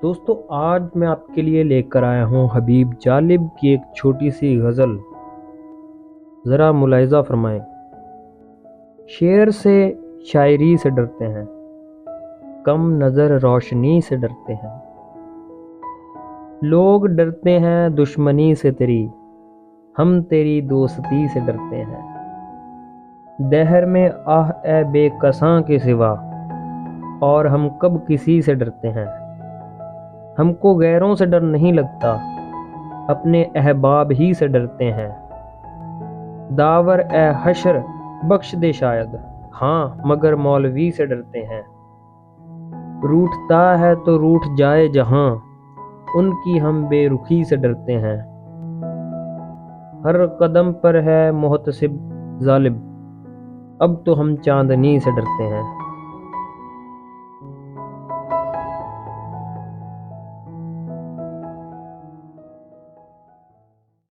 دوستو آج میں آپ کے لیے لے کر آیا ہوں حبیب جالب کی ایک چھوٹی سی غزل. ذرا ملاحظہ فرمائیں. شعر سے شاعری سے ڈرتے ہیں، کم نظر روشنی سے ڈرتے ہیں. لوگ ڈرتے ہیں دشمنی سے تیری، ہم تیری دوستی سے ڈرتے ہیں. دہر میں آہ اے بے کساں کے سوا، اور ہم کب کسی سے ڈرتے ہیں. ہم کو غیروں سے ڈر نہیں لگتا، اپنے احباب ہی سے ڈرتے ہیں. داور اے حشر بخش دے شاید، ہاں مگر مولوی سے ڈرتے ہیں. روٹھتا ہے تو روٹھ جائے جہاں، ان کی ہم بے رخی سے ڈرتے ہیں. ہر قدم پر ہے محتسب ظالم، اب تو ہم چاندنی سے ڈرتے ہیں.